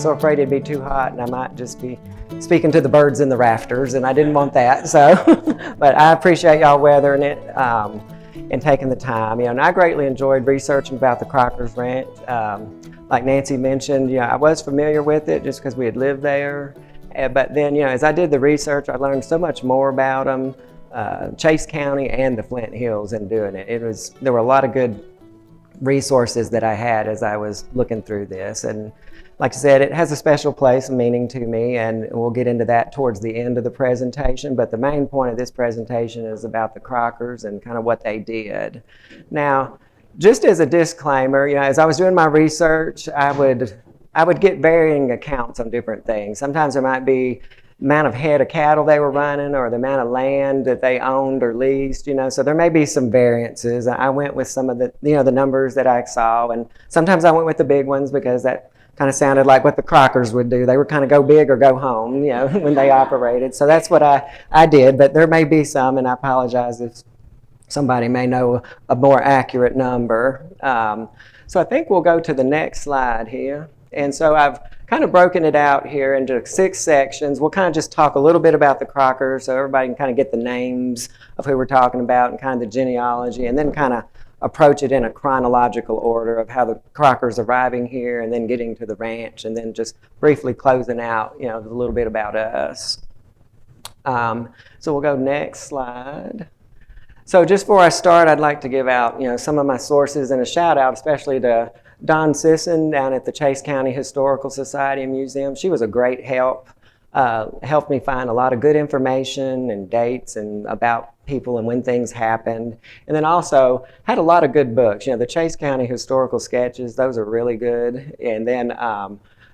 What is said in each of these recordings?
so afraid it'd be too hot and I might just be speaking to the birds in the rafters, and I didn't want that. So, but I appreciate y'all weathering it and taking the time. And I greatly enjoyed researching about the Crocker Ranch. Like Nancy mentioned, I was familiar with it just because we had lived there. But then, as I did the research, I learned so much more about them, Chase County and the Flint Hills, in doing it. There were a lot of good resources that I had as I was looking through this. And like I said, it has a special place and meaning to me, and we'll get into that towards the end of the presentation. But the main point of this presentation is about the Crockers and kind of what they did. Now, just as a disclaimer, as I was doing my research, I would get varying accounts on different things. Sometimes there might be amount of head of cattle they were running or the amount of land that they owned or leased, so there may be some variances. I went with some of the, the numbers that I saw, and sometimes I went with the big ones because that kind of sounded like what the Crockers would do. They would kind of go big or go home, when they operated. So that's what I did, but there may be some, and I apologize if somebody may know a more accurate number. So I think we'll go to the next slide here. And so I've kind of broken it out here into 6 sections. We'll kind of just talk a little bit about the Crockers so everybody can kind of get the names of who we're talking about and kind of the genealogy, and then kind of approach it in a chronological order of how the Crockers arriving here and then getting to the ranch, and then just briefly closing out, a little bit about us. So we'll go next slide. So just before I start, I'd like to give out, some of my sources and a shout out, especially to Don Sisson down at the Chase County Historical Society and Museum. She was a great help, helped me find a lot of good information and dates and about people and when things happened. And then also had a lot of good books. The Chase County Historical Sketches, those are really good. And then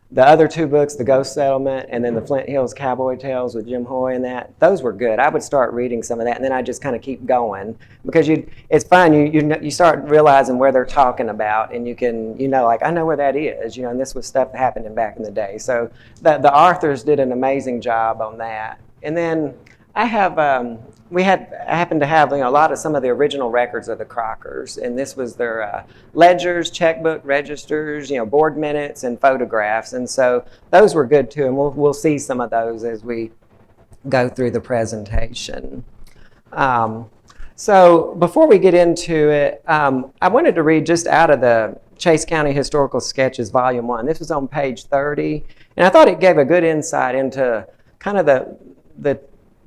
the other 2 books, The Ghost Settlement and then The Flint Hills Cowboy Tales with Jim Hoy and that, those were good. I would start reading some of that, and then I just kind of keep going because it's fun. You start realizing where they're talking about, and you can, like, I know where that is, and this was stuff that happened back in the day. So the authors did an amazing job on that. And then I have, I happened to have a lot of some of the original records of the Crockers, and this was their ledgers, checkbook, registers, board minutes, and photographs, and so those were good too, and we'll see some of those as we go through the presentation. So before we get into it, I wanted to read just out of the Chase County Historical Sketches, Volume 1. This was on page 30, and I thought it gave a good insight into kind of the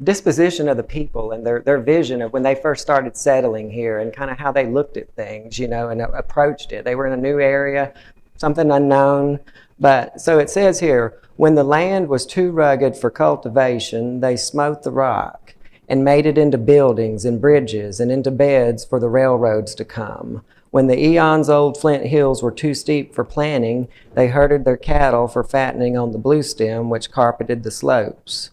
disposition of the people and their vision of when they first started settling here and kind of how they looked at things, and approached it. They were in a new area, something unknown. But so it says here, when the land was too rugged for cultivation, they smote the rock and made it into buildings and bridges and into beds for the railroads to come. When the eons-old Flint Hills were too steep for planting, they herded their cattle for fattening on the blue stem which carpeted the slopes.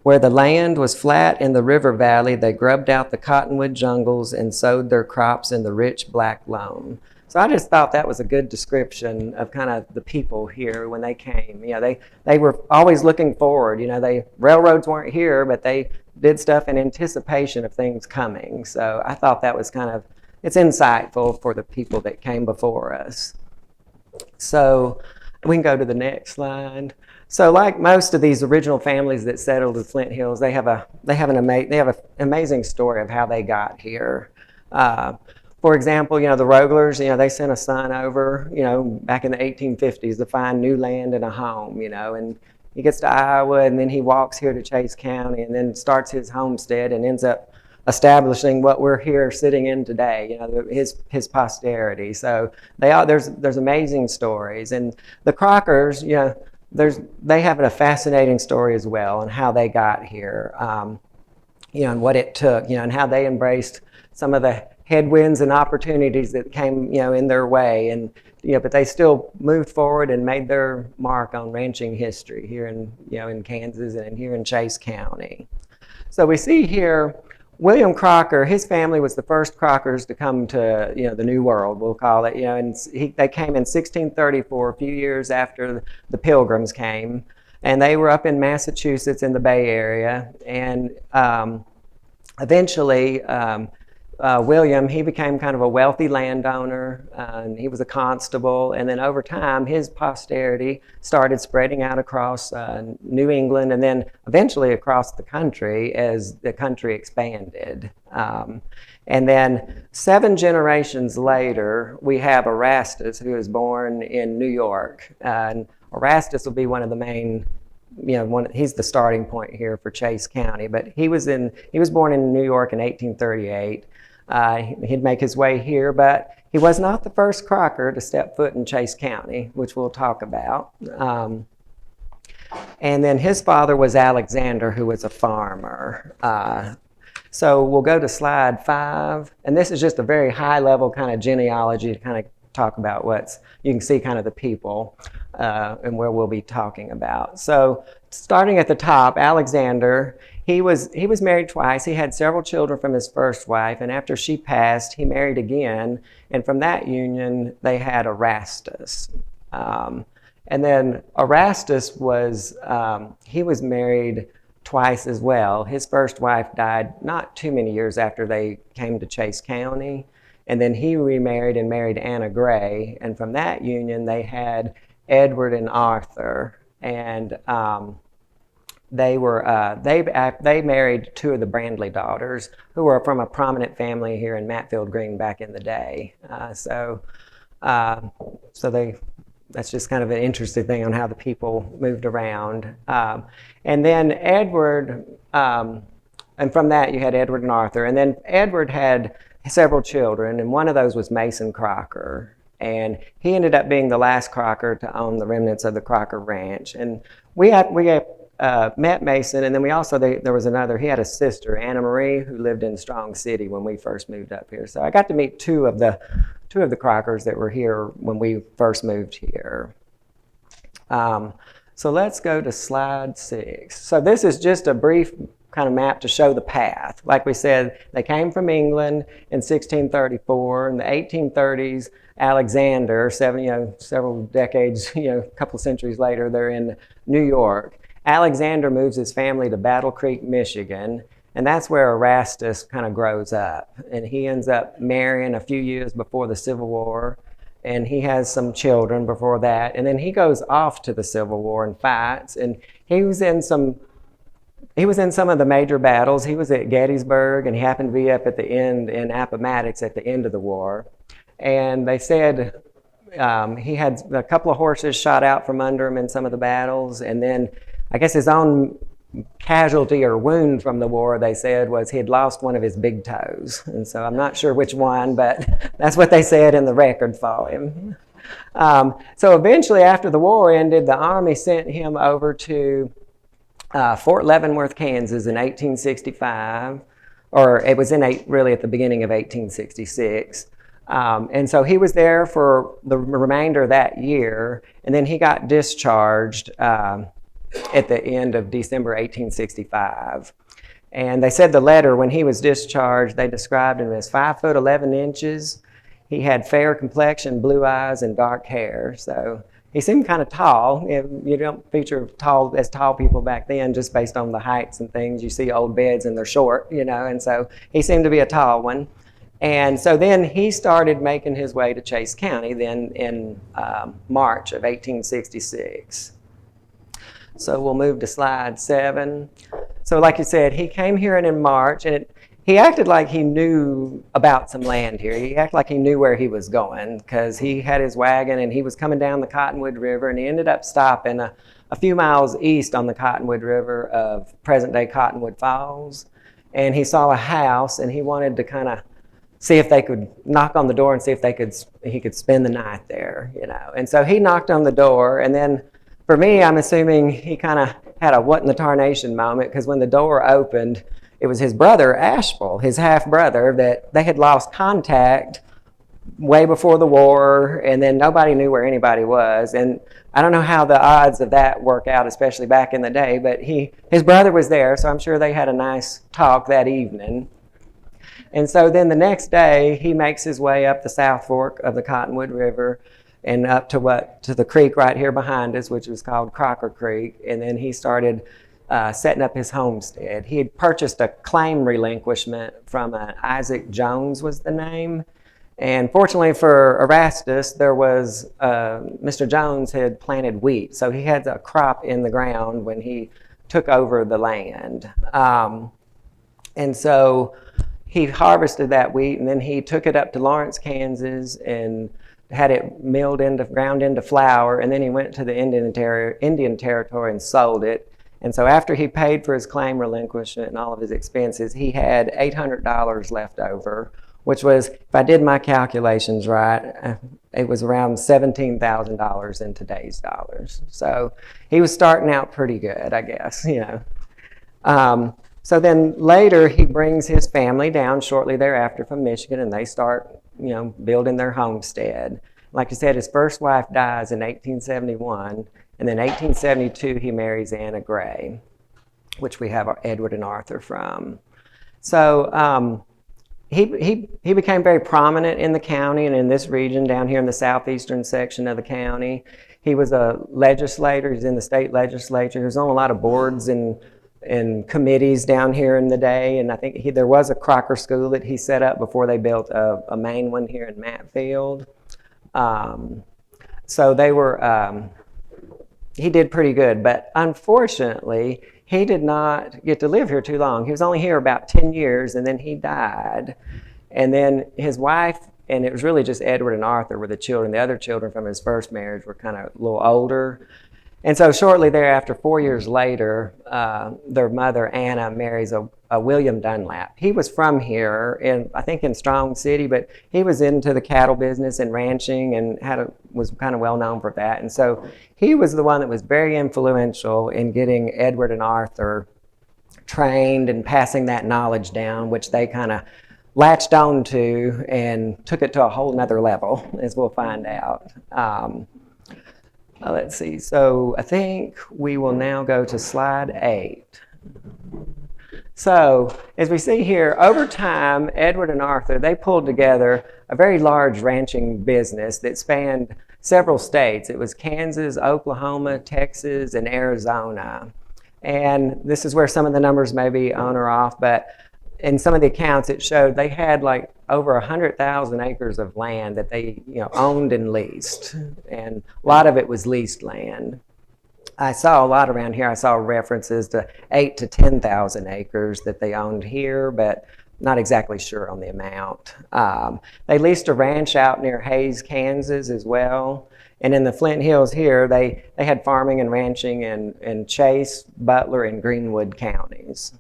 Where the land was flat in the river valley, they grubbed out the cottonwood jungles and sowed their crops in the rich black loam. So I just thought that was a good description of kind of the people here when they came. They were always looking forward. Railroads weren't here, but they did stuff in anticipation of things coming. So I thought that was it's insightful for the people that came before us. So we can go to the next slide. So like most of these original families that settled in Flint Hills, they have an amazing story of how they got here. For example, the Roglers, they sent a son over, back in the 1850s to find new land and a home, and he gets to Iowa, and then he walks here to Chase County and then starts his homestead and ends up establishing what we're here sitting in today, his posterity. So there's amazing stories. And the Crockers, they have a fascinating story as well, and how they got here, and what it took, and how they embraced some of the headwinds and opportunities that came, in their way, and but they still moved forward and made their mark on ranching history here in Kansas and here in Chase County. So we see here William Crocker, his family was the first Crockers to come to, the New World, we'll call it, and they came in 1634, a few years after the Pilgrims came, and they were up in Massachusetts in the Bay Area, and eventually William, he became kind of a wealthy landowner, and he was a constable, and then over time his posterity started spreading out across New England and then eventually across the country as the country expanded. And then 7 generations later, we have Erastus, who was born in New York. And Erastus will be one of the main, he's the starting point here for Chase County, but he was born in New York in 1838. He'd make his way here, but he was not the first Crocker to step foot in Chase County, which we'll talk about. And then his father was Alexander, who was a farmer. So we'll go to slide 5, and this is just a very high-level kind of genealogy to kind of talk about you can see kind of the people and where we'll be talking about. So starting at the top, Alexander, he was married twice. He had several children from his first wife, and after she passed, he married again, and from that union, they had Erastus. And then Erastus he was married twice as well. His first wife died not too many years after they came to Chase County, and then he remarried and married Anna Gray, and from that union, they had Edward and Arthur, and they married 2 of the Brandley daughters, who were from a prominent family here in Matfield Green back in the day. That's just kind of an interesting thing on how the people moved around. And then Edward, and from that you had Edward and Arthur, and then Edward had several children, and one of those was Mason Crocker. And he ended up being the last Crocker to own the remnants of the Crocker Ranch. And we met Mason, and then there was another, he had a sister, Anna Marie, who lived in Strong City when we first moved up here. So I got to meet two of the Crockers that were here when we first moved here. So let's go to slide 6. So this is just a brief kind of map to show the path. Like we said, they came from England in 1634. In the 1830s, Alexander, several decades, a couple of centuries later, they're in New York. Alexander moves his family to Battle Creek, Michigan, and that's where Erastus kind of grows up. And he ends up marrying a few years before the Civil War, and he has some children before that. And then he goes off to the Civil War and fights, and he was in some of the major battles. He was at Gettysburg, and he happened to be up at the end in Appomattox at the end of the war. And they said he had a couple of horses shot out from under him in some of the battles, and then I guess his own casualty or wound from the war, they said, was he had lost one of his big toes. And so I'm not sure which one, but that's what they said in the record for him. So eventually, after the war ended, the Army sent him over to Fort Leavenworth, Kansas in 1865, or it was really at the beginning of 1866. And so he was there for the remainder of that year, and then he got discharged at the end of December 1865. And they said the letter, when he was discharged, they described him as 5 foot 11 inches. He had fair complexion, blue eyes, and dark hair. So he seemed kind of tall. You don't feature tall people back then just based on the heights and things. You see old beds and they're short, and so he seemed to be a tall one. And so then he started making his way to Chase County then in March of 1866. So we'll move to slide 7. So like you said, he came here in March, and he acted like he knew about some land here. He acted like he knew where he was going, because he had his wagon and he was coming down the Cottonwood River, and he ended up stopping a few miles east on the Cottonwood River of present-day Cottonwood Falls. And he saw a house, and he wanted to kind of see if they could knock on the door and see if he could spend the night there, And so he knocked on the door, and then for me, I'm assuming he kind of had a what in the tarnation moment, because when the door opened, it was his brother, Asheville, his half-brother, that they had lost contact way before the war, and then nobody knew where anybody was. And I don't know how the odds of that work out, especially back in the day, but his brother was there, so I'm sure they had a nice talk that evening. And so then the next day, he makes his way up the South Fork of the Cottonwood River and up to the creek right here behind us, which was called Crocker Creek. And then he started setting up his homestead. He had purchased a claim relinquishment from Isaac Jones was the name. And fortunately for Erastus, there was, Mr. Jones had planted wheat. So he had a crop in the ground when he took over the land. And so he harvested that wheat, and then he took it up to Lawrence, Kansas, and had it ground into flour, and then he went to the Indian Territory and sold it. And so after he paid for his claim relinquishment and all of his expenses, he had $800 left over, which was, if I did my calculations right, it was around $17,000 in today's dollars. So he was starting out pretty good, I guess, So then later he brings his family down shortly thereafter from Michigan, and they start building their homestead. Like I said, his first wife dies in 1871, and then 1872 he marries Anna Gray, which we have Edward and Arthur from. So he became very prominent in the county and in this region down here in the southeastern section of the county. He was a legislator. He's in the state legislature. He was on a lot of boards and committees down here in the day, and I think there was a Crocker school that he set up before they built a main one here in Matfield. So they were, he did pretty good, but unfortunately, he did not get to live here too long. He was only here about 10 years, and then he died. And then his wife, and it was really just Edward and Arthur were the children. The other children from his first marriage were kind of a little older. And so shortly thereafter, 4 years later, their mother, Anna, marries a William Dunlap. He was from here, I think in Strong City, but he was into the cattle business and ranching and was kind of well known for that. And so he was the one that was very influential in getting Edward and Arthur trained and passing that knowledge down, which they kind of latched on to and took it to a whole nother level, as we'll find out. Let's see, so I think we will now go to slide 8. So, as we see here, over time, Edward and Arthur, they pulled together a very large ranching business that spanned several states. It was Kansas, Oklahoma, Texas, and Arizona. And this is where some of the numbers may be on or off, but in some of the accounts it showed they had like over 100,000 acres of land that they owned and leased, and a lot of it was leased land. I saw a lot around here. I saw references to 8,000 to 10,000 acres that they owned here, but not exactly sure on the amount. They leased a ranch out near Hays, Kansas as well. And in the Flint Hills here, they had farming and ranching in Chase, Butler, and Greenwood counties.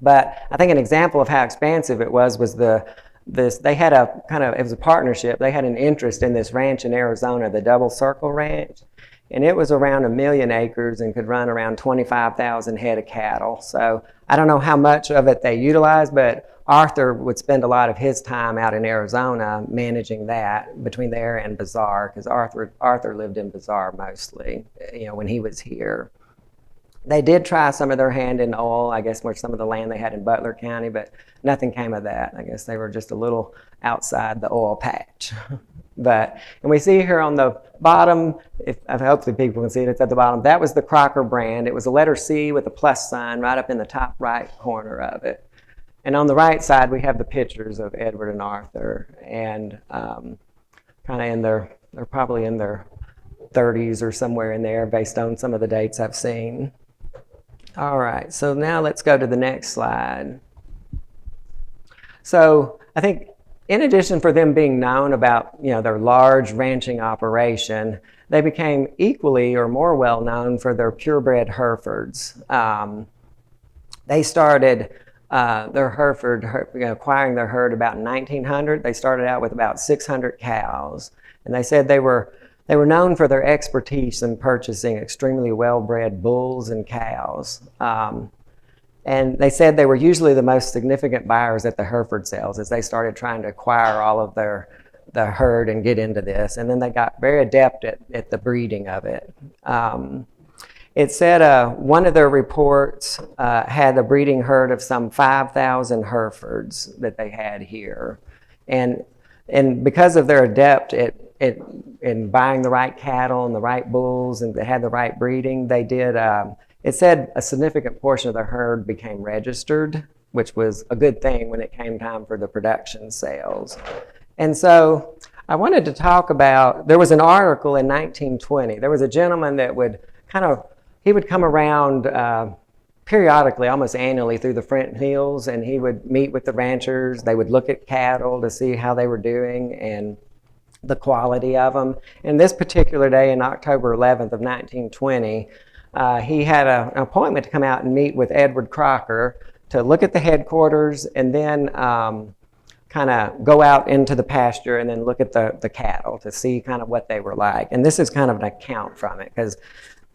But I think an example of how expansive it was they had it was a partnership. They had an interest in this ranch in Arizona, the Double Circle Ranch. And it was around 1 million acres and could run around 25,000 head of cattle. So I don't know how much of it they utilized, but Arthur would spend a lot of his time out in Arizona managing that between there and Bazaar, because Arthur lived in Bazaar mostly, when he was here. They did try some of their hand in oil, I guess, where some of the land they had in Butler County, but nothing came of that. I guess they were just a little outside the oil patch. And we see here on the bottom, hopefully people can see it, it's at the bottom, that was the Crocker brand. It was a letter C with a plus sign right up in the top right corner of it. And on the right side, we have the pictures of Edward and Arthur, and they're probably in their 30s or somewhere in there based on some of the dates I've seen. All right, so now let's go to the next slide. So I think in addition for them being known about their large ranching operation, they became equally or more well known for their purebred Herefords. They started their Hereford, acquiring their herd about 1900. They started out with about 600 cows, and they said they were known for their expertise in purchasing extremely well-bred bulls and cows. And they said they were usually the most significant buyers at the Hereford sales as they started trying to acquire all of the herd and get into this. And then they got very adept at the breeding of it. It said one of their reports had a breeding herd of some 5,000 Herefords that they had here. And because of their adept in buying the right cattle and the right bulls and they had the right breeding, they did it said a significant portion of the herd became registered, which was a good thing when it came time for the production sales. And so I wanted to talk about, there was an article in 1920. There was a gentleman that would he would come around periodically, almost annually, through the Flint Hills, and he would meet with the ranchers. They would look at cattle to see how they were doing and the quality of them. And this particular day, in October 11th of 1920, he had an appointment to come out and meet with Edward Crocker to look at the headquarters and then kind of go out into the pasture and then look at the cattle to see kind of what they were like. And this is kind of an account from it, because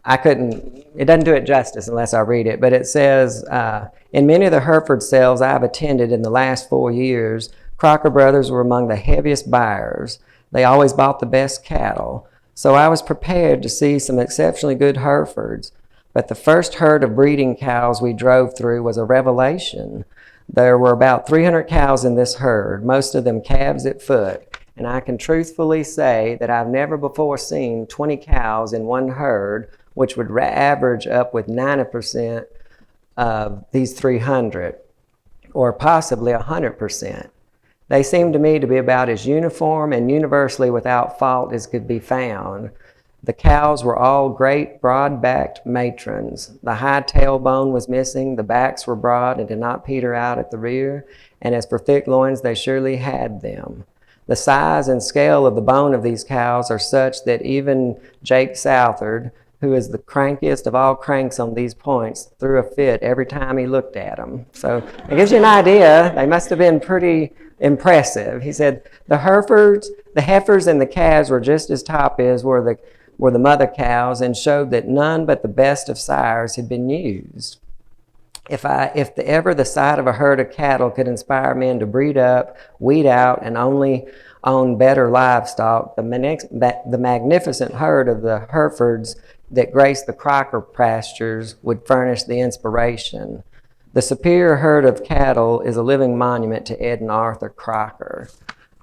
it doesn't do it justice unless I read it, but it says, in many of the Hereford sales I've attended in the last 4 years, Crocker brothers were among the heaviest buyers. They always bought the best cattle. So I was prepared to see some exceptionally good Herefords. But the first herd of breeding cows we drove through was a revelation. There were about 300 cows in this herd, most of them calves at foot. And I can truthfully say that I've never before seen 20 cows in one herd, which would average up with 90% of these 300, or possibly 100%. They seemed to me to be about as uniform and universally without fault as could be found. The cows were all great broad-backed matrons. The high tailbone was missing, the backs were broad and did not peter out at the rear, and as for thick loins, they surely had them. The size and scale of the bone of these cows are such that even Jake Southard, who is the crankiest of all cranks on these points, threw a fit every time he looked at them. So it gives you an idea. They must have been pretty impressive. He said the heifers and the calves were just as top as were the mother cows, and showed that none but the best of sires had been used. If ever the sight of a herd of cattle could inspire men to breed up, weed out, and only own better livestock, the magnificent herd of the Herefords that graced the Crocker pastures would furnish the inspiration. The superior herd of cattle is a living monument to Ed and Author Crocker.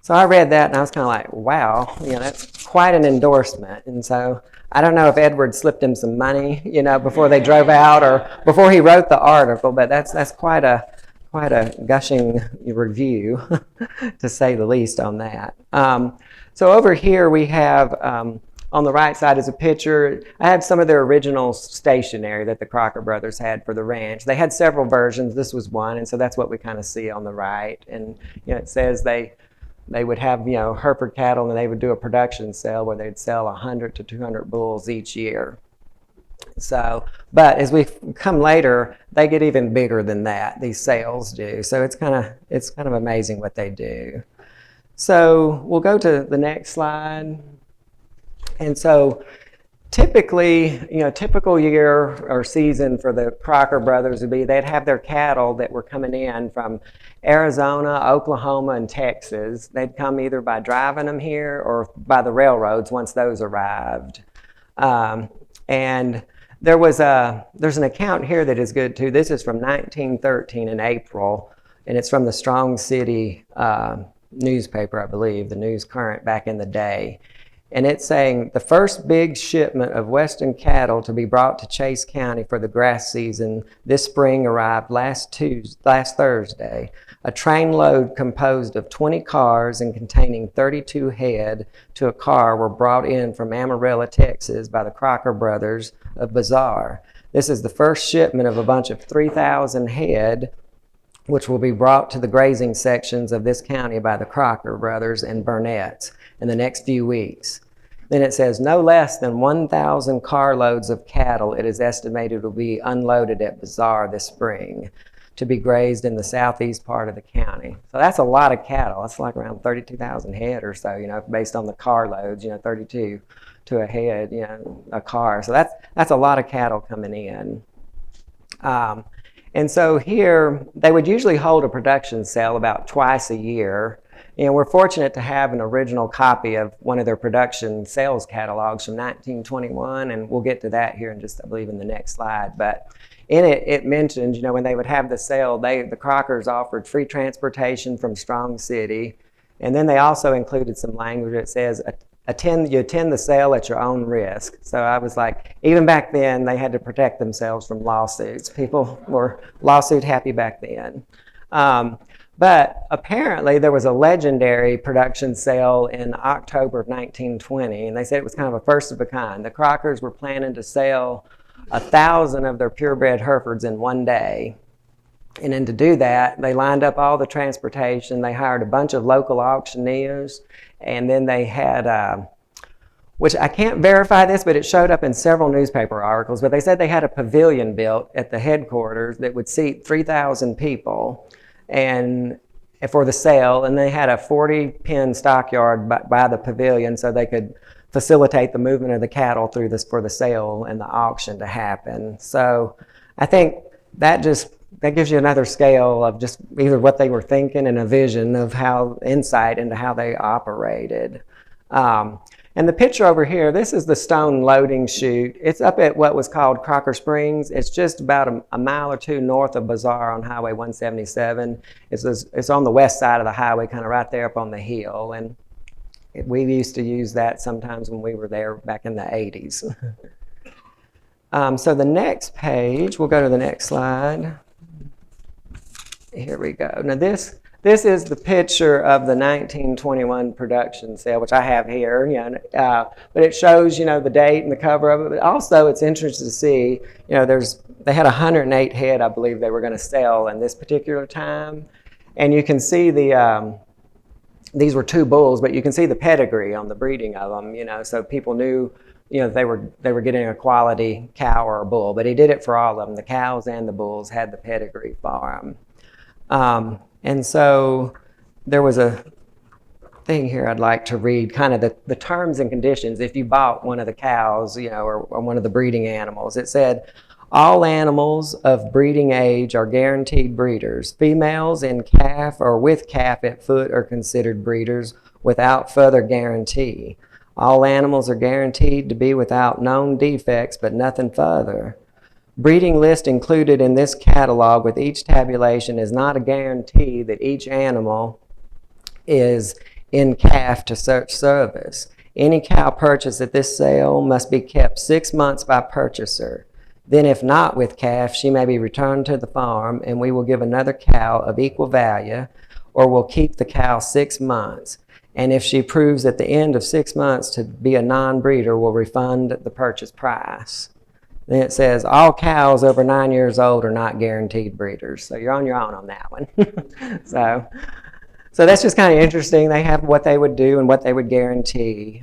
So I read that and I was kind of like, wow, that's quite an endorsement. And so I don't know if Edward slipped him some money, before they drove out or before he wrote the article, but that's quite a gushing review, to say the least, on that. So over here we have, on the right side is a picture. I have some of their original stationery that the Crocker brothers had for the ranch. They had several versions. This was one, and so that's what we kind of see on the right. And it says they would have Hereford cattle, and they would do a production sale where they'd sell 100 to 200 bulls each year. So, but as we come later, they get even bigger than that. These sales do. So it's kind of amazing what they do. So we'll go to the next slide. And so typically, typical year or season for the Crocker brothers would be they'd have their cattle that were coming in from Arizona, Oklahoma, and Texas. They'd come either by driving them here or by the railroads once those arrived. And there's an account here that is good too. This is from 1913 in April, and it's from the Strong City newspaper, I believe, the News Current back in the day. And it's saying the first big shipment of western cattle to be brought to Chase County for the grass season this spring arrived last Thursday. A train load composed of 20 cars and containing 32 head to a car were brought in from Amarillo, Texas by the Crocker brothers of Bazaar. This is the first shipment of a bunch of 3,000 head, which will be brought to the grazing sections of this county by the Crocker brothers and Burnett's in the next few weeks. Then it says no less than 1,000 carloads of cattle it is estimated will be unloaded at Bazaar this spring to be grazed in the southeast part of the county. So that's a lot of cattle. That's like around 32,000 head or so, based on the carloads, 32 to a head, a car. So that's a lot of cattle coming in. And so here, they would usually hold a production sale about twice a year. We're fortunate to have an original copy of one of their production sales catalogs from 1921, and we'll get to that here in just, I believe, in the next slide. But in it, it mentions, when they would have the sale, the Crockers offered free transportation from Strong City, and then they also included some language that says you attend the sale at your own risk. So I was like, even back then, they had to protect themselves from lawsuits. People were lawsuit happy back then. But apparently there was a legendary production sale in October of 1920, and they said it was kind of a first of a kind. The Crockers were planning to sell 1,000 of their purebred Herefords in one day. And then to do that, they lined up all the transportation. They hired a bunch of local auctioneers, and then they had, which I can't verify this, but it showed up in several newspaper articles, but they said they had a pavilion built at the headquarters that would seat 3,000 people and for the sale, and they had a 40-pen stockyard by the pavilion so they could facilitate the movement of the cattle through this for the sale and the auction to happen. So I think that gives you another scale of just either what they were thinking and a vision of how insight into how they operated. And the picture over here, this is the stone loading chute. It's up at what was called Crocker Springs. It's just about a mile or two north of Bazaar on Highway 177. It's on the west side of the highway, kind of right there up on the hill. And we used to use that sometimes when we were there back in the 80s. So the next page, we'll go to the next slide. Here we go. Now this is the picture of the 1921 production sale, which I have here. But it shows, the date and the cover of it. But also, it's interesting to see, they had 108 head, I believe, they were going to sell in this particular time, and you can see these were two bulls, but you can see the pedigree on the breeding of them. So people knew, they were getting a quality cow or a bull. But he did it for all of them. The cows and the bulls had the pedigree for them. And so there was a thing here I'd like to read, kind of the terms and conditions if you bought one of the cows, or one of the breeding animals. It said, all animals of breeding age are guaranteed breeders. Females in calf or with calf at foot are considered breeders without further guarantee. All animals are guaranteed to be without known defects, but nothing further. Breeding list included in this catalog with each tabulation is not a guarantee that each animal is in calf to such service. Any cow purchased at this sale must be kept 6 months by purchaser. Then if not with calf, she may be returned to the farm, and we will give another cow of equal value, or will keep the cow 6 months. And if she proves at the end of 6 months to be a non-breeder, we'll refund the purchase price. Then it says, all cows over 9 years old are not guaranteed breeders. So you're on your own on that one. So that's just kind of interesting. They have what they would do and what they would guarantee.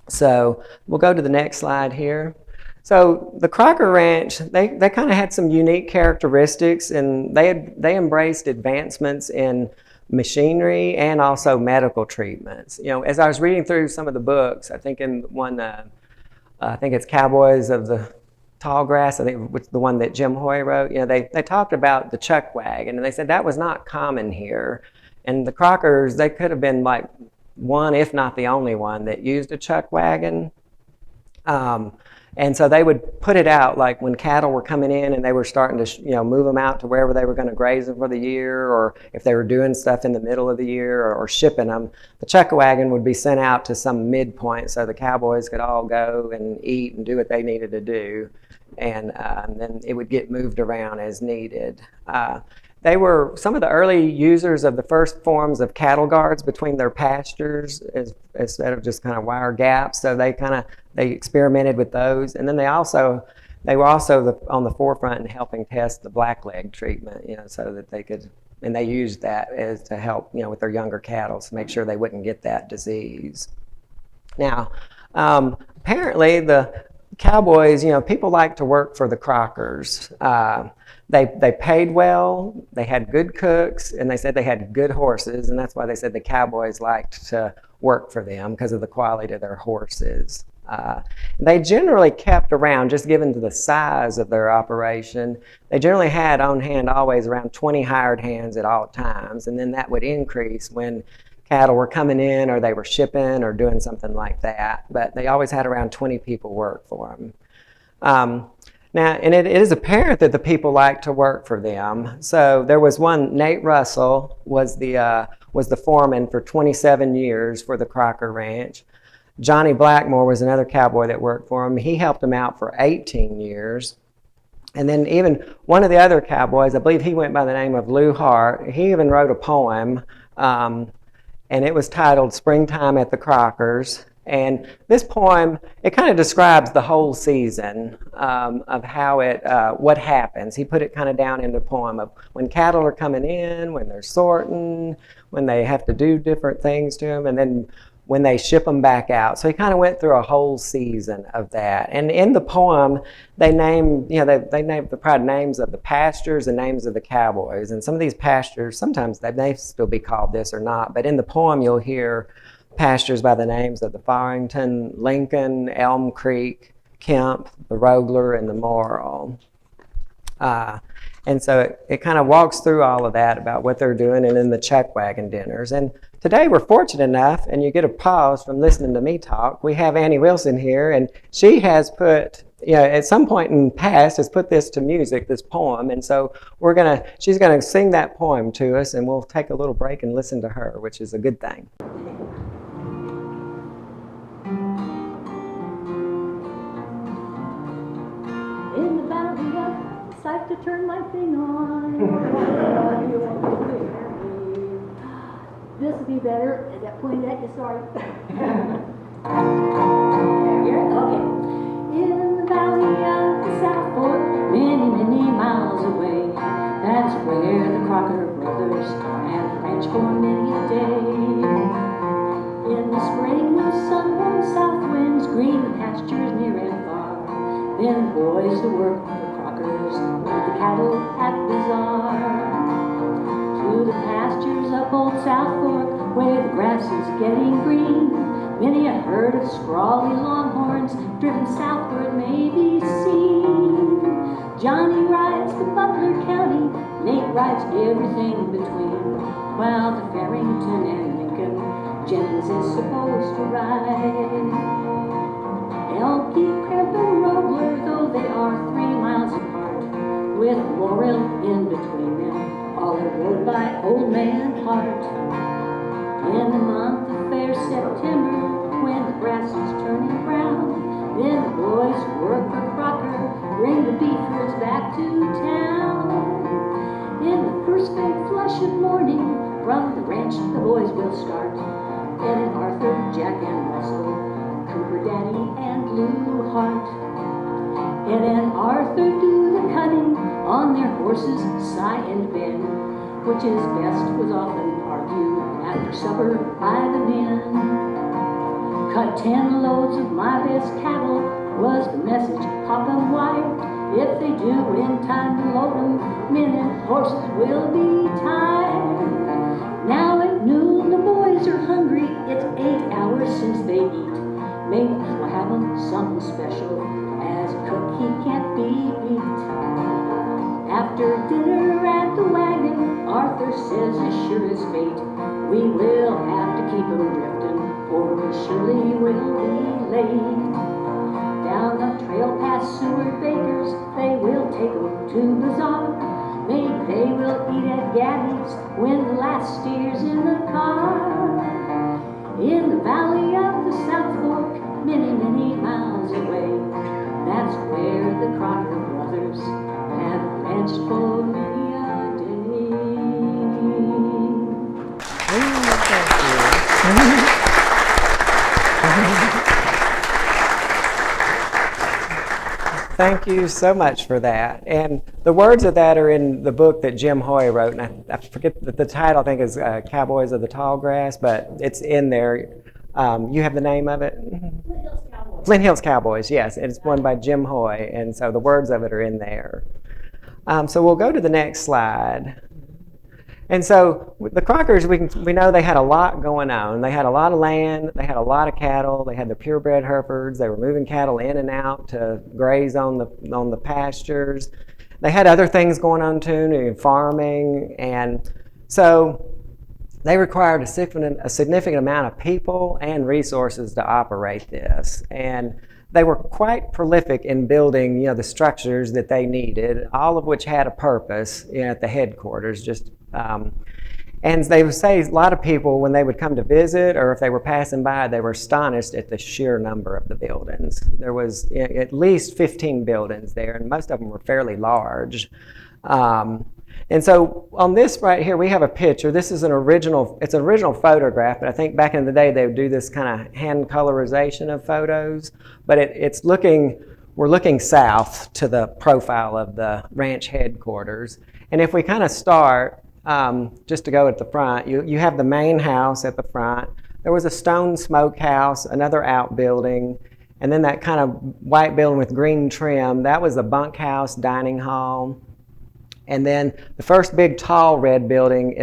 So we'll go to the next slide here. So the Crocker Ranch, they kind of had some unique characteristics, and they embraced advancements in machinery and also medical treatments. As I was reading through some of the books, I think in one... I think it's Cowboys of the Tall Grass, I think it's the one that Jim Hoy wrote. They talked about the chuck wagon, and they said that was not common here. And the Crockers, they could have been like one, if not the only one, that used a chuck wagon. And so they would put it out like when cattle were coming in and they were starting to move them out to wherever they were going to graze them for the year, or if they were doing stuff in the middle of the year or shipping them, the chuck wagon would be sent out to some midpoint so the cowboys could all go and eat and do what they needed to do, and then it would get moved around as needed. They were some of the early users of the first forms of cattle guards between their pastures instead of just kind of wire gaps. So they experimented with those. And then they were also on the forefront in helping test the blackleg treatment, so that they could, and they used that as to help, with their younger cattle to make sure they wouldn't get that disease. Now, apparently the cowboys, people like to work for the Crockers. They paid well, they had good cooks, and they said they had good horses, and that's why they said the cowboys liked to work for them, because of the quality of their horses. They generally kept around, just given to the size of their operation, they generally had on hand always around 20 hired hands at all times, and then that would increase when cattle were coming in or they were shipping or doing something like that. But they always had around 20 people work for them. Now, and it is apparent that the people liked to work for them. So there was one, Nate Russell was was the foreman for 27 years for the Crocker Ranch. Johnny Blackmore was another cowboy that worked for him. He helped him out for 18 years. And then even one of the other cowboys, I believe he went by the name of Lou Hart, he even wrote a poem, and it was titled Springtime at the Crockers. And this poem, it kind of describes the whole season of how what happens. He put it kind of down into a poem of when cattle are coming in, when they're sorting, when they have to do different things to them, and then when they ship them back out. So he kind of went through a whole season of that. And in the poem, they name, they name the proud names of the pastures and names of the cowboys. And some of these pastures, sometimes they may still be called this or not, but in the poem you'll hear pastures by the names of the Farrington, Lincoln, Elm Creek, Kemp, the Rogler, and the Morrill. And so it kind of walks through all of that about what they're doing and then the chuck wagon dinners. And today we're fortunate enough, and you get a pause from listening to me talk, we have Annie Wilson here, and she has put, at some point in the past, has put this to music, this poem, and so she's gonna sing that poem to us, and we'll take a little break and listen to her, which is a good thing. In the valley of sight to turn my thing on. This would be better at that point at you, sorry. Okay. In the valley of the South Fork, many, many miles away, that's where the Crocker brothers have ranched for many a day. In the spring, when sun-warmed south winds green the pastures near and far, then boys to work for the Crockers with the cattle at Bazaar. To the pastures up Old South Fork, where the grass is getting green, many a herd of scrawly longhorns driven southward may be seen. Johnny rides the Butler County, Nate rides everything between, while the Farrington and Lincoln Jennings is supposed to ride. Elkie, Cramp, and Rogler, though they are 3 miles apart, with Morrill in between them, all are rode by Old Man Hart. In the month of fair September, when the grass is turning brown, then the boys work for Crocker, bring the beef herds back to town. In the first faint flush of morning, from the ranch the boys will start, and Arthur, Jack, and Russell, Cooper, Danny, and Lou Hart. Ed and Arthur do the cutting on their horses, Cy and Ben, which is best was often argued after supper by the men. Cut 10 loads of my best cattle was the message Pop 'em wired. If they do in time to load 'em, men and horses will be tired. Now at noon the boys are hungry, it's 8 hours since they eat. Maybe we'll have 'em something special, as a cook he can't be beat. After dinner at the wagon, Arthur says as sure as fate, we will have to keep 'em drifting, or we surely will be late. Down the trail past Seward Baker's, they will take 'em to Bazaar. Maybe they will eat at Gaddy's when the last steer's in the car. In the valley of the South Fork, many, many miles away, that's where the Crocker brothers have ranched for many a day. Thank you so much for that. And the words of that are in the book that Jim Hoy wrote, and I forget the title, I think is Cowboys of the Tall Grass, but it's in there. You have the name of it? Flint Hills Cowboys. Flint Hills Cowboys, yes. It's one by Jim Hoy, and so the words of it are in there. So we'll go to the next slide. And so the Crockers, we know they had a lot going on. They had a lot of land, they had a lot of cattle, they had the purebred Herefords, they were moving cattle in and out to graze on the pastures. They had other things going on too, farming, and so they required a significant amount of people and resources to operate this. And they were quite prolific in building, the structures that they needed, all of which had a purpose at the headquarters. And they would say a lot of people, when they would come to visit or if they were passing by, they were astonished at the sheer number of the buildings. There was at least 15 buildings there, and most of them were fairly large. And so on this right here, we have a picture. This is it's an original photograph, but I think back in the day they would do this kind of hand colorization of photos. But we're looking south to the profile of the ranch headquarters. And if we kind of start, just to go at the front, you have the main house at the front. There was a stone smokehouse, another outbuilding, and then that kind of white building with green trim, that was the bunkhouse dining hall. And then the first big tall red building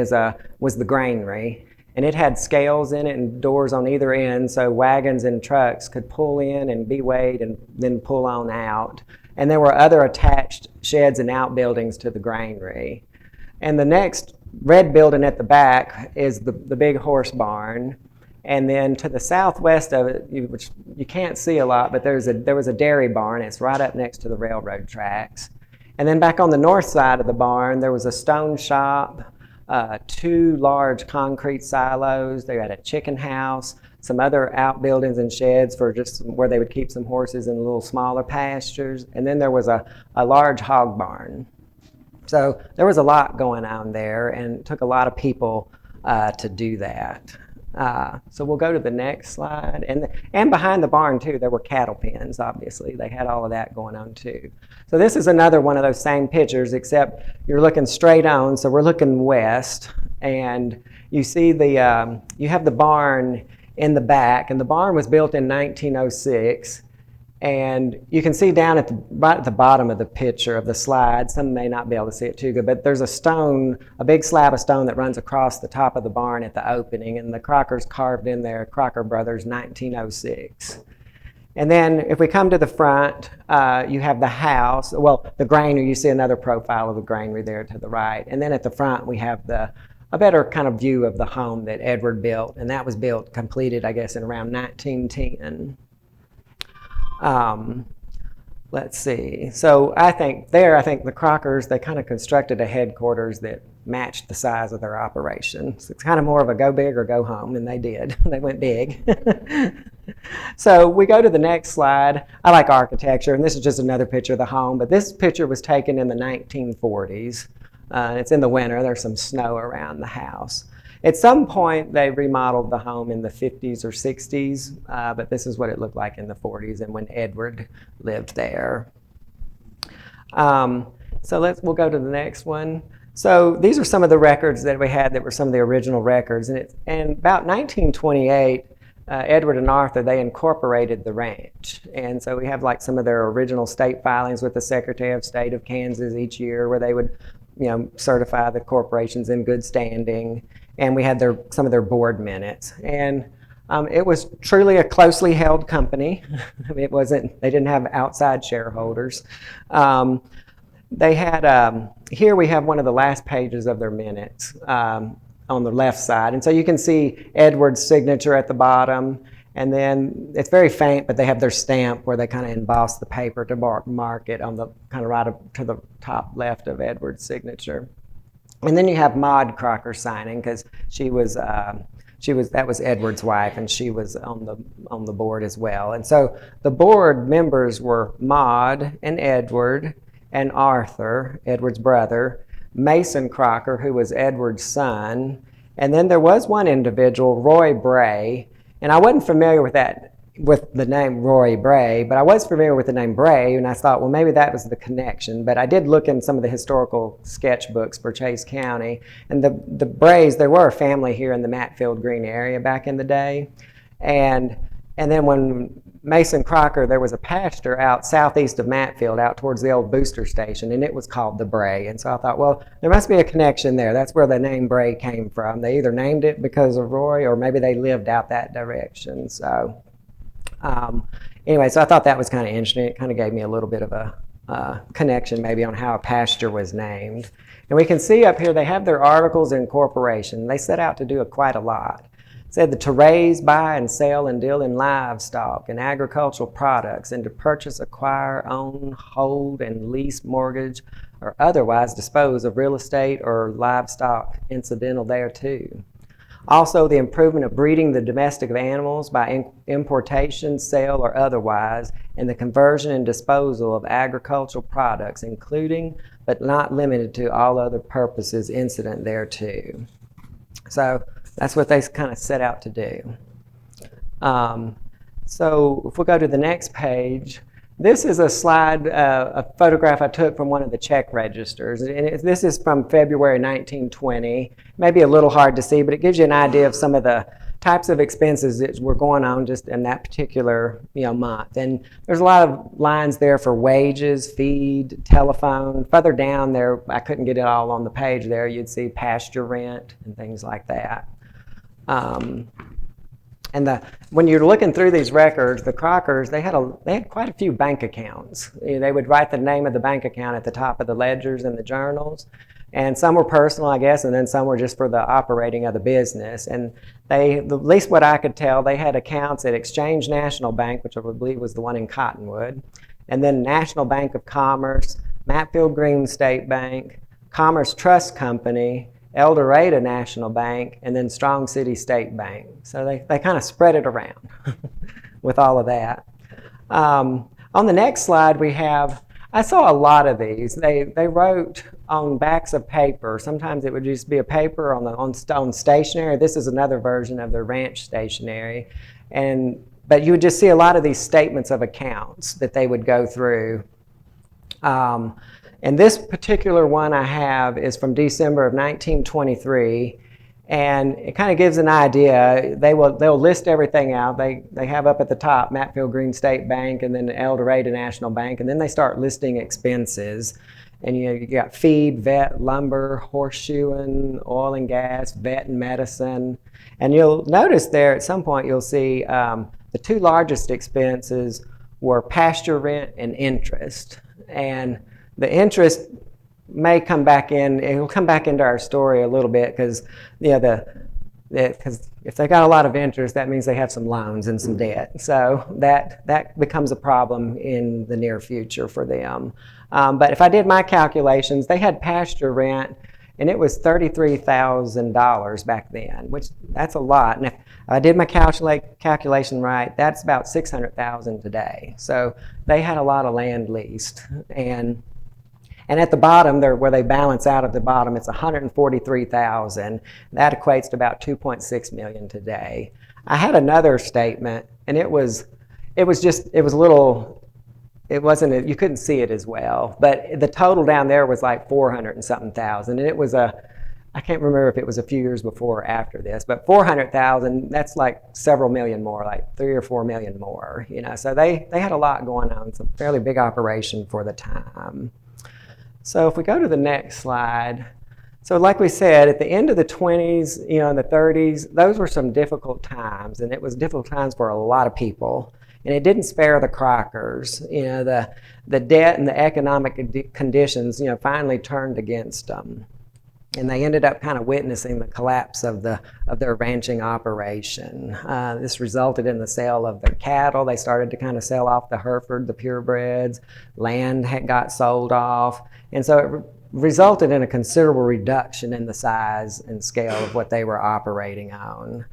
was the granary, and it had scales in it and doors on either end, so wagons and trucks could pull in and be weighed and then pull on out. And there were other attached sheds and outbuildings to the granary. And the next red building at the back is the big horse barn. And then to the southwest of it, which you can't see a lot, but there was a dairy barn. It's right up next to the railroad tracks. And then back on the north side of the barn, there was a stone shop, 2 large concrete silos. They had a chicken house, some other outbuildings and sheds for just where they would keep some horses in little smaller pastures. And then there was a large hog barn. So there was a lot going on there, and it took a lot of people to do that. So we'll go to the next slide. And behind the barn, too, there were cattle pens, obviously. They had all of that going on, too. So this is another one of those same pictures, except you're looking straight on. So we're looking west, and you see you have the barn in the back, and the barn was built in 1906. And you can see down right at the bottom of the picture of the slide, some may not be able to see it too good, but there's a big slab of stone that runs across the top of the barn at the opening, and the Crockers carved in there, Crocker Brothers, 1906. And then if we come to the front, you have the house, the granary. You see another profile of the granary there to the right. And then at the front, we have a better kind of view of the home that Edward built, and that was completed, I guess, in around 1910. Let's see. So I think the Crockers, they kind of constructed a headquarters that matched the size of their operation. So it's kind of more of a go big or go home, and they did. They went big. So we go to the next slide. I like architecture, and this is just another picture of the home, but this picture was taken in the 1940s. It's in the winter. There's some snow around the house. At some point, they remodeled the home in the 50s or 60s, but this is what it looked like in the 40s and when Edward lived there. So we'll go to the next one. So these are some of the records that we had that were some of the original records. And about 1928, Edward and Arthur, they incorporated the ranch. And so we have like some of their original state filings with the Secretary of State of Kansas each year where they would certify the corporations in good standing. And we had some of their board minutes. And it was truly a closely held company. They didn't have outside shareholders. They had, here we have one of the last pages of their minutes on the left side. And so you can see Edward's signature at the bottom. And then it's very faint, but they have their stamp where they kind of emboss the paper to mark it on the kind of right up to the top left of Edward's signature. And then you have Maud Crocker signing because that was Edward's wife, and she was on the board as well. And so the board members were Maud and Edward and Arthur, Edward's brother, Mason Crocker, who was Edward's son, and then there was one individual, Roy Bray, and I wasn't familiar with the name Roy Bray, but I was familiar with the name Bray, and I thought, well, maybe that was the connection. But I did look in some of the historical sketchbooks for Chase County, and the Brays, there were a family here in the Matfield Green area back in the day, and then when Mason Crocker, there was a pasture out southeast of Matfield, out towards the old booster station, and it was called the Bray. And so I thought, well, there must be a connection there. That's where the name Bray came from. They either named it because of Roy, or maybe they lived out that direction. So anyway, so I thought that was kind of interesting. It kind of gave me a little bit of a connection maybe on how a pasture was named. And we can see up here they have their articles of incorporation. They set out to do quite a lot. It said to raise, buy, and sell and deal in livestock and agricultural products, and to purchase, acquire, own, hold, and lease, mortgage, or otherwise dispose of real estate or livestock incidental thereto. Also, the improvement of breeding the domestic animals by importation, sale, or otherwise, and the conversion and disposal of agricultural products, including but not limited to all other purposes incident thereto. So that's what they kind of set out to do. So if we go to the next page, this is a slide, a photograph I took from one of the check registers. And this is from February 1920. Maybe a little hard to see, but it gives you an idea of some of the types of expenses that were going on just in that particular month. And there's a lot of lines there for wages, feed, telephone. Further down there, I couldn't get it all on the page there, you'd see pasture rent and things like that. And when you're looking through these records, the Crockers, they had quite a few bank accounts. They would write the name of the bank account at the top of the ledgers and the journals. And some were personal, I guess, and then some were just for the operating of the business. And at least what I could tell, they had accounts at Exchange National Bank, which I believe was the one in Cottonwood, and then National Bank of Commerce, Matfield Green State Bank, Commerce Trust Company, El Dorado National Bank, and then Strong City State Bank. So they kind of spread it around with all of that. On the next slide we have, I saw a lot of these. They wrote on backs of paper. Sometimes it would just be a paper on stationery. This is another version of the ranch stationery. But you would just see a lot of these statements of accounts that they would go through. And this particular one I have is from December of 1923, and it kind of gives an idea. They'll list everything out. They have up at the top Matfield Green State Bank and then El Dorado National Bank, and then they start listing expenses. And you got feed, vet, lumber, horseshoeing, oil and gas, vet and medicine. And you'll notice there at some point you'll see the two largest expenses were pasture rent and interest. And the interest may come back in. It will come back into our story a little bit because, because if they got a lot of interest, that means they have some loans and some debt. So that becomes a problem in the near future for them. But if I did my calculations, they had pasture rent, and it was $33,000 back then, which that's a lot. And if I did my calculation right, that's about $600,000 today. So they had a lot of land leased. And at the bottom, where they balance out at the bottom, it's $143,000. That equates to about $2.6 million today. I had another statement, and it wasn't, you couldn't see it as well, but the total down there was like 400 and something thousand. And it was I can't remember if it was a few years before or after this, but 400,000, that's like several million more, like 3 or 4 million more, So they had a lot going on. It's a fairly big operation for the time. So if we go to the next slide, so like we said, at the end of the 20s, and the 30s, those were some difficult times, and it was difficult times for a lot of people. And it didn't spare the Crockers. The debt and the economic conditions, finally turned against them. And they ended up kind of witnessing the collapse of their ranching operation. This resulted in the sale of their cattle. They started to kind of sell off the Hereford, the purebreds. Land got sold off. And so it resulted in a considerable reduction in the size and scale of what they were operating on.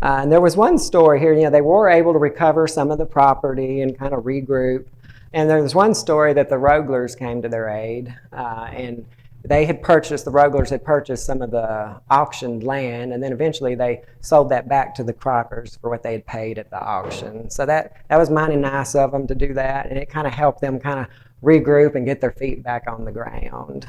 And there was one story here, they were able to recover some of the property and kind of regroup. And there was one story that the Roglers came to their aid, and the Roglers had purchased some of the auctioned land, and then eventually they sold that back to the Crockers for what they had paid at the auction. So that was mighty nice of them to do that, and it kind of helped them kind of regroup and get their feet back on the ground.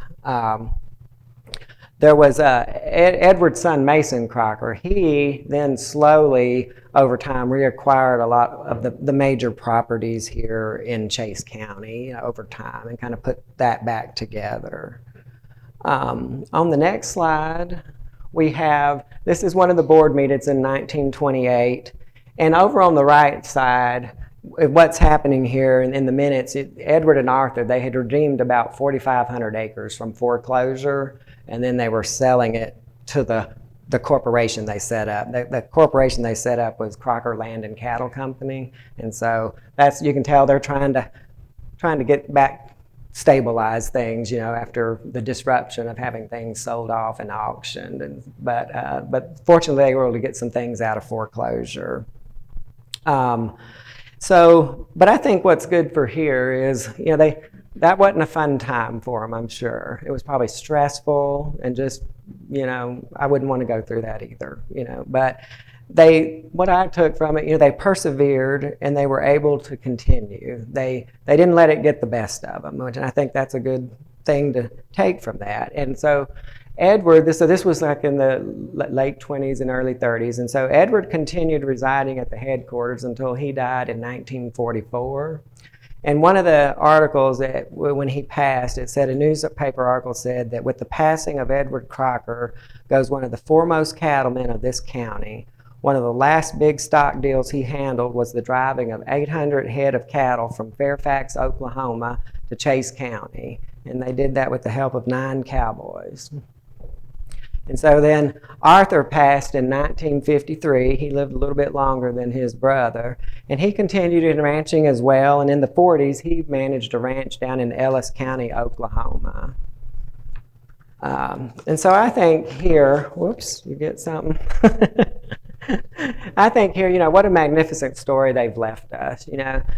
There was Edward's son, Mason Crocker. He then slowly, over time, reacquired a lot of the major properties here in Chase County over time and kind of put that back together. On the next slide, we have, this is one of the board meetings in 1928. And over on the right side, what's happening here in the minutes, Edward and Arthur, they had redeemed about 4,500 acres from foreclosure, and then they were selling it to the corporation they set up. The corporation they set up was Crocker Land and Cattle Company, and so you can tell they're trying to get back stabilize things, after the disruption of having things sold off and auctioned. But fortunately, they were able to get some things out of foreclosure. But I think what's good for here is, that wasn't a fun time for them, I'm sure. It was probably stressful and just, I wouldn't want to go through that either, But what I took from it, they persevered and they were able to continue. They didn't let it get the best of them, and I think that's a good thing to take from that. And so Edward, this was like in the late 20s and early 30s, and so Edward continued residing at the headquarters until he died in 1944. And one of the articles that when he passed, it said, a newspaper article said that with the passing of Edward Crocker goes one of the foremost cattlemen of this county. One of the last big stock deals he handled was the driving of 800 head of cattle from Fairfax, Oklahoma to Chase County. And they did that with the help of 9 cowboys. And so then Arthur passed in 1953. He lived a little bit longer than his brother. And he continued in ranching as well. And in the 40s, he managed a ranch down in Ellis County, Oklahoma. And so I think here, whoops, you get something? I think here, what a magnificent story they've left us.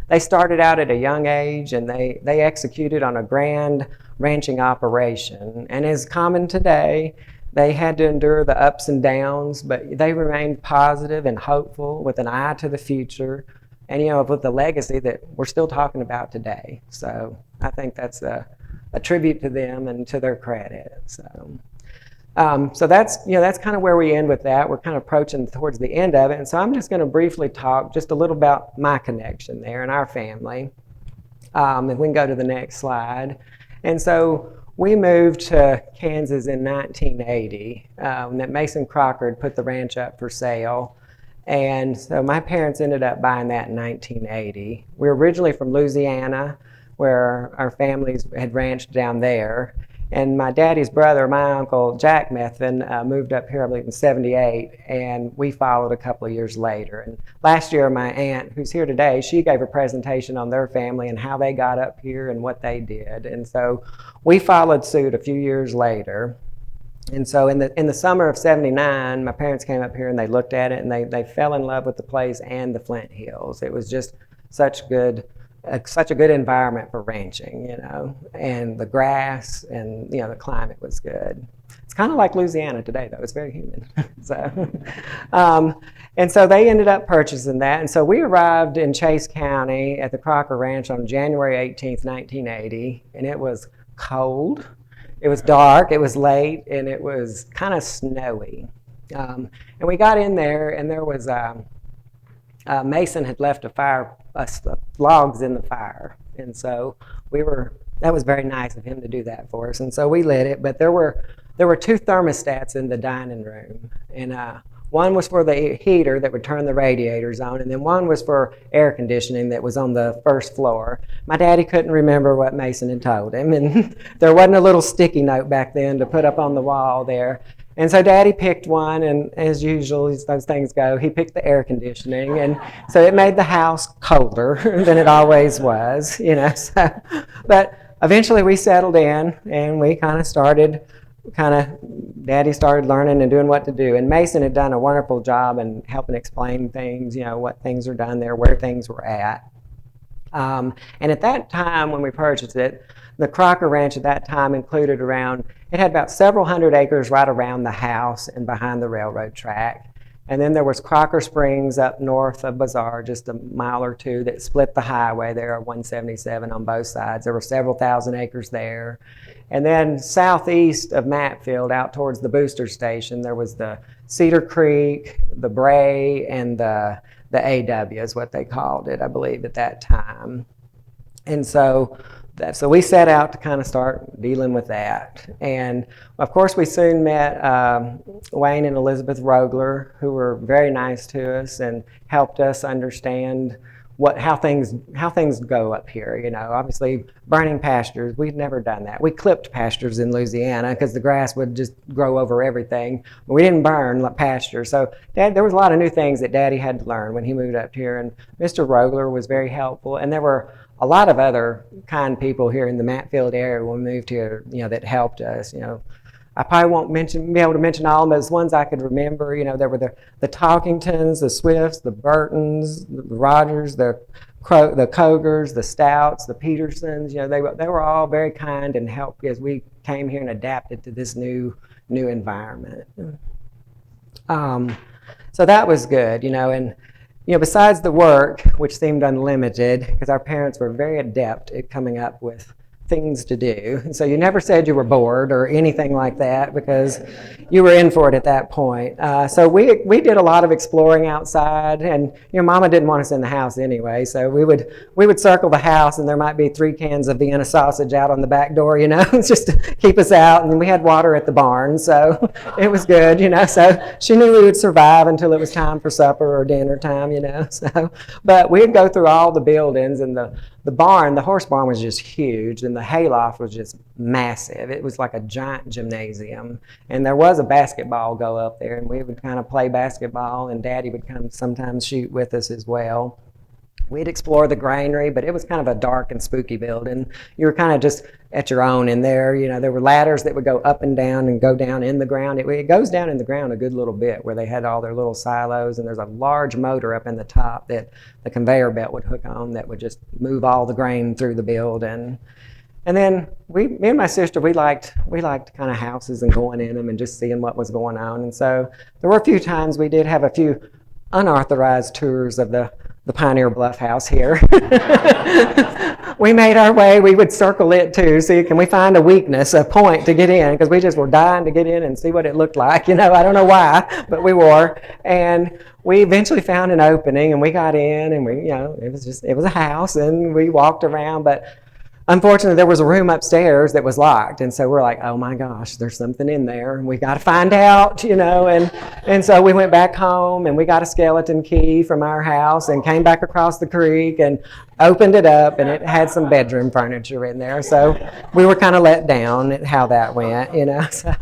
They started out at a young age and they executed on a grand ranching operation. And as common today, they had to endure the ups and downs, but they remained positive and hopeful with an eye to the future and, with the legacy that we're still talking about today. So I think that's a tribute to them and to their credit. So that's, that's kind of where we end with that. We're kind of approaching towards the end of it. And so I'm just going to briefly talk just a little about my connection there and our family. If we can go to the next slide. And so we moved to Kansas in 1980. That Mason Crocker had put the ranch up for sale. And so my parents ended up buying that in 1980. We were originally from Louisiana, where our families had ranched down there. And my daddy's brother, my uncle, Jack Methvin, moved up here, I believe, in 78, and we followed a couple of years later. And last year, my aunt, who's here today, she gave a presentation on their family and how they got up here and what they did. And so we followed suit a few years later. And so in the summer of 79, my parents came up here and they looked at it and they fell in love with the place and the Flint Hills. It was just such a good environment for ranching, and the grass and, the climate was good. It's kind of like Louisiana today, though. It's very humid. And so they ended up purchasing that. And so we arrived in Chase County at the Crocker Ranch on January 18th, 1980, and it was cold. It was dark, it was late, and it was kind of snowy. And we got in there, and there was Mason had left logs in the fire, and so that was very nice of him to do that for us, and so we lit it. But there were 2 thermostats in the dining room, and one was for the heater that would turn the radiators on, and then one was for air conditioning that was on the first floor. My daddy couldn't remember what Mason had told him, and there wasn't a little sticky note back then to put up on the wall there. And so Daddy picked one, and as usual, as those things go, he picked the air conditioning, and so it made the house colder than it always was, So, but eventually we settled in, and we Daddy started learning and doing what to do. And Mason had done a wonderful job in helping explain things, what things are done there, where things were at. And at that time when we purchased it, the Crocker Ranch at that time included it had about several hundred acres right around the house and behind the railroad track. And then there was Crocker Springs up north of Bazaar, just a mile or two, that split the highway there, 177 on both sides. There were several thousand acres there. And then southeast of Matfield, out towards the booster station, there was the Cedar Creek, the Bray, and the AW is what they called it, I believe, at that time. And so we set out to kind of start dealing with that. And of course, we soon met Wayne and Elizabeth Rogler, who were very nice to us and helped us understand how things go up here. Obviously burning pastures, we'd never done that. We clipped pastures in Louisiana because the grass would just grow over everything. We didn't burn pastures. So there was a lot of new things that Daddy had to learn when he moved up here. And Mr. Rogler was very helpful. And there were a lot of other kind people here in the Matfield area when we moved here, that helped us. I probably won't be able to mention all of them, but as ones I could remember, there were the Talkingtons, the Swifts, the Burtons, the Rogers, the Cogers, the Stouts, the Petersons. They were all very kind and helped as we came here and adapted to this new environment. So that was good, and besides the work, which seemed unlimited, because our parents were very adept at coming up with things to do. And so you never said you were bored or anything like that because you were in for it at that point. So we did a lot of exploring outside, and Mama didn't want us in the house anyway. So we would circle the house, and there might be 3 cans of Vienna sausage out on the back door, just to keep us out. And we had water at the barn, so it was good, So she knew we would survive until it was time for supper or dinner time, So, but we'd go through all the buildings, and the barn, the horse barn was just huge, and the hayloft was just massive. It was like a giant gymnasium, and there was a basketball go up there, and we would kind of play basketball, and Daddy would come sometimes shoot with us as well. We'd explore the granary, but it was kind of a dark and spooky building. You were kind of just at your own in there. There were ladders that would go up and down and go down in the ground. It goes down in the ground a good little bit where they had all their little silos, and there's a large motor up in the top that the conveyor belt would hook on that would just move all the grain through the building. And then me and my sister, we liked kind of houses and going in them and just seeing what was going on. And so there were a few times we did have a few unauthorized tours of the Pioneer Bluff house here. We made our way. We would circle it too. See, can we find a weakness, a point to get in? Because we just were dying to get in and see what it looked like. I don't know why, but we were. And we eventually found an opening, and we got in, and it was a house, and we walked around, but unfortunately, there was a room upstairs that was locked, and so we're like, oh my gosh, there's something in there, and we got to find out, and so we went back home, and we got a skeleton key from our house and came back across the creek and opened it up, and it had some bedroom furniture in there, so we were kind of let down at how that went, so.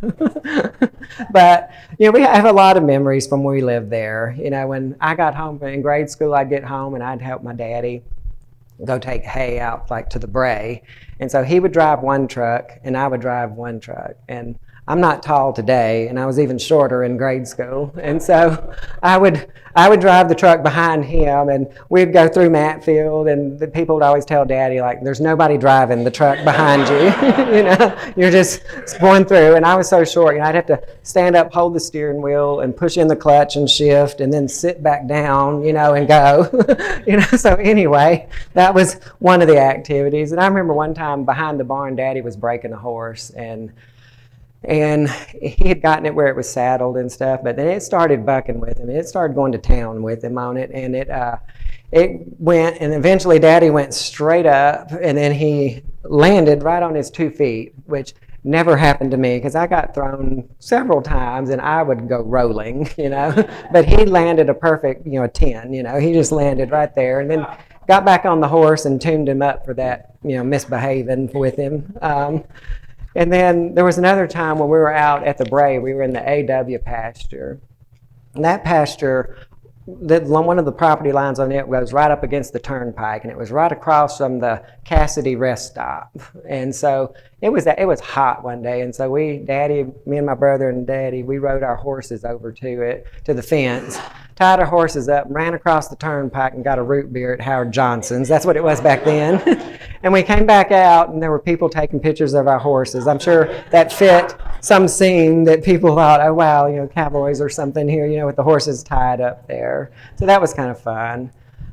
But, we have a lot of memories from when we lived there. When I got home in grade school, I'd get home, and I'd help my daddy go take hay out like to the bray. And so he would drive one truck and I would drive one truck. And I'm not tall today, and I was even shorter in grade school. And so I would drive the truck behind him, and we'd go through Matfield, and the people would always tell Daddy, like, there's nobody driving the truck behind you. You're just going through. And I was so short, I'd have to stand up, hold the steering wheel, and push in the clutch and shift, and then sit back down, and go. So anyway, that was one of the activities. And I remember one time behind the barn, Daddy was breaking a horse, and he had gotten it where it was saddled and stuff, but then it started bucking with him. It started going to town with him on it, and it went, and eventually Daddy went straight up, and then he landed right on his 2 feet, which never happened to me because I got thrown several times and I would go rolling, but he landed a perfect, 10, he just landed right there, and then got back on the horse and tuned him up for that, misbehaving with him. And then there was another time when we were out at the Bray. We were in the AW pasture. And that pasture, one of the property lines on it goes right up against the turnpike, and it was right across from the Cassidy rest stop. And so it was hot one day, and so me and my brother and Daddy, we rode our horses over to the fence, tied our horses up, ran across the turnpike, and got a root beer at Howard Johnson's. That's what it was back then. And we came back out, and there were people taking pictures of our horses. I'm sure that fit some scene that people thought, oh, wow, cowboys or something here, with the horses tied up there. So that was kind of fun.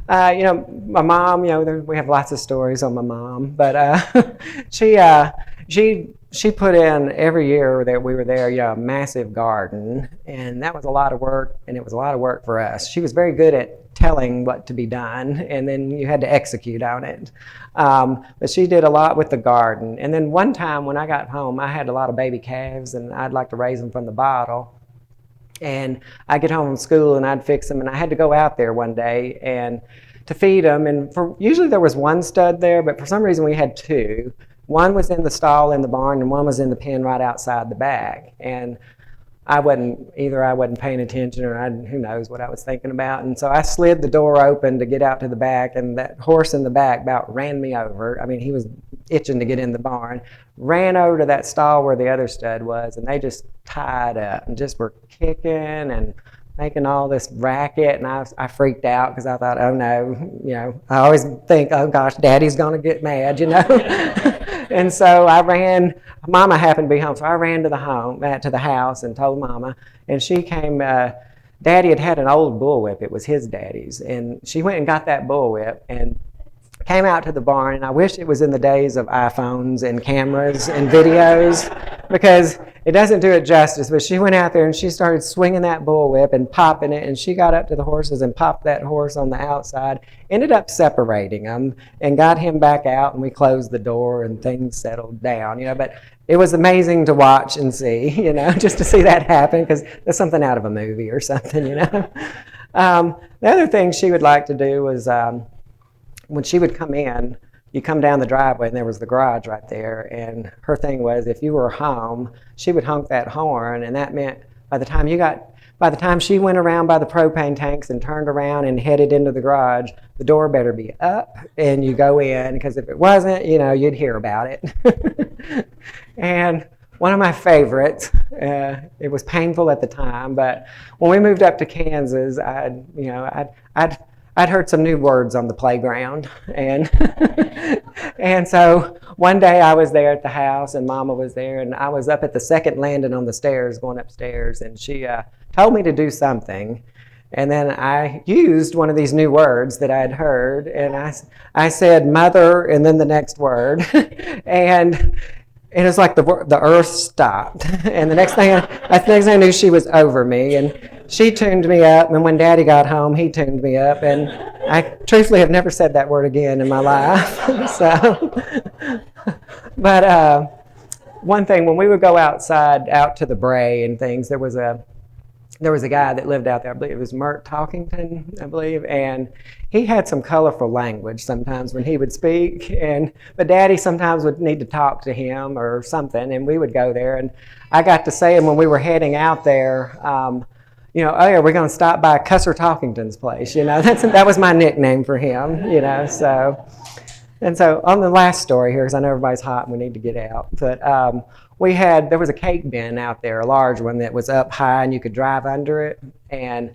My mom, we have lots of stories on my mom, but she put in every year that we were there, a massive garden, and that was a lot of work, and it was a lot of work for us. She was very good at telling what to be done, and then you had to execute on it. But she did a lot with the garden. And then one time when I got home, I had a lot of baby calves, and I'd like to raise them from the bottle. And I'd get home from school, and I'd fix them, and I had to go out there one day and to feed them. And usually there was one stud there, but for some reason we had 2. One was in the stall in the barn, and one was in the pen right outside the back. And I wasn't paying attention, or who knows what I was thinking about. And so I slid the door open to get out to the back, and that horse in the back about ran me over. I mean, he was itching to get in the barn, ran over to that stall where the other stud was, and they just tied up and just were kicking and making all this racket. And I freaked out because I thought, oh no, I always think, oh gosh, Daddy's going to get mad, And so I ran. Mama happened to be home, so I ran to the house and told Mama. And she came. Daddy had an old bullwhip. It was his daddy's, and she went and got that bullwhip and came out to the barn. And I wish it was in the days of iPhones and cameras and videos, because it doesn't do it justice. But she went out there and she started swinging that bullwhip and popping it, and she got up to the horses and popped that horse on the outside, ended up separating him and got him back out, and we closed the door and things settled down, but it was amazing to watch and see, just to see that happen, because that's something out of a movie or something. The other thing she would like to do was when she would come in, you come down the driveway and there was the garage right there, and her thing was, if you were home, she would honk that horn, and that meant by the time she went around by the propane tanks and turned around and headed into the garage, the door better be up and you go in, because if it wasn't, you'd hear about it. And one of my favorites, it was painful at the time, but when we moved up to Kansas, I'd heard some new words on the playground, and and so one day I was there at the house, and Mama was there, and I was up at the second landing on the stairs going upstairs, and she told me to do something, and then I used one of these new words that I'd heard, and I said mother and then the next word, and it was like the earth stopped, and the next thing I knew, she was over me, and she tuned me up, and when Daddy got home, he tuned me up, and I truthfully have never said that word again in my life. But one thing, when we would go outside, out to the brae and things, there was a guy that lived out there, I believe it was Mert Talkington, and he had some colorful language sometimes when he would speak, but Daddy sometimes would need to talk to him or something, and we would go there, and I got to say him when we were heading out there, oh yeah, we're going to stop by Cusser Talkington's place, that was my nickname for him, so. And so on the last story here, because I know everybody's hot and we need to get out, but there was a cake bin out there, a large one that was up high and you could drive under it. And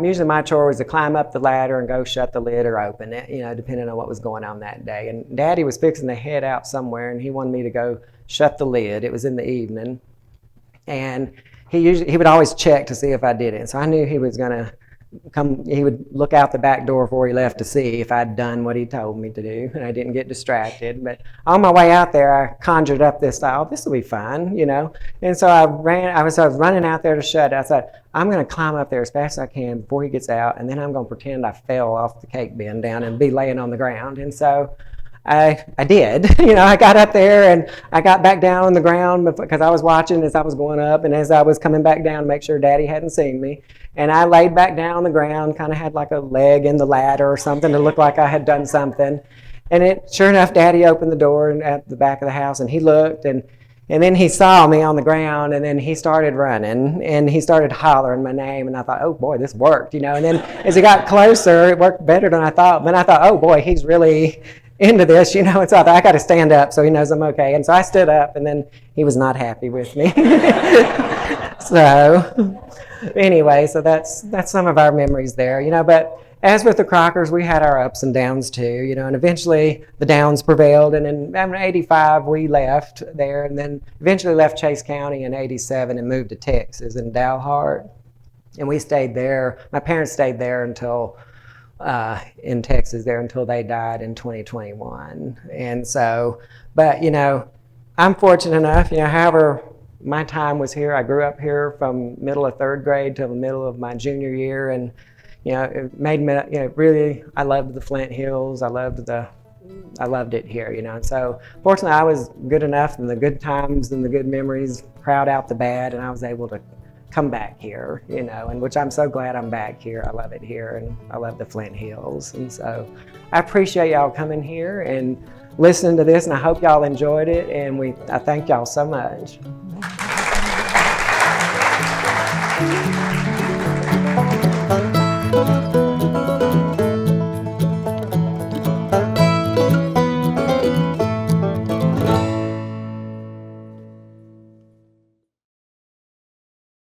usually my chore was to climb up the ladder and go shut the lid or open it, depending on what was going on that day. And Daddy was fixing to head out somewhere, and he wanted me to go shut the lid. It was in the evening. And he would always check to see if I did it. So I knew he was going to he would look out the back door before he left to see if I'd done what he told me to do, and I didn't get distracted. But on my way out there, I conjured up this thought, this will be fun, And so I was running out there to shut it. I said, I'm going to climb up there as fast as I can before he gets out, and then I'm going to pretend I fell off the cake bin down and be laying on the ground. And so I did. I got up there and I got back down on the ground because I was watching as I was going up and as I was coming back down to make sure Daddy hadn't seen me. And I laid back down on the ground, kind of had like a leg in the ladder or something to look like I had done something. And sure enough, Daddy opened the door at the back of the house, and he looked, and then he saw me on the ground, and then he started running, and he started hollering my name, and I thought, oh boy, this worked, And then as he got closer, it worked better than I thought. But I thought, oh boy, he's really into this, And so I thought, I got to stand up so he knows I'm okay. And so I stood up, and then he was not happy with me. So anyway, so that's some of our memories there, But as with the Crockers, we had our ups and downs too, And eventually the downs prevailed. And in 85, we left there, and then eventually left Chase County in 87 and moved to Texas in Dalhart. And we stayed there. My parents stayed there until in Texas there until they died in 2021. And so, but I'm fortunate enough, however my time was here. I grew up here from middle of third grade till the middle of my junior year, and it made me, really, I loved the Flint Hills. I loved it here, And so, fortunately, I was good enough, and the good times and the good memories crowd out the bad, and I was able to come back here, and which I'm so glad I'm back here. I love it here, and I love the Flint Hills, and so I appreciate y'all coming here and listening to this, and I hope y'all enjoyed it, and I thank y'all so much. Thank you.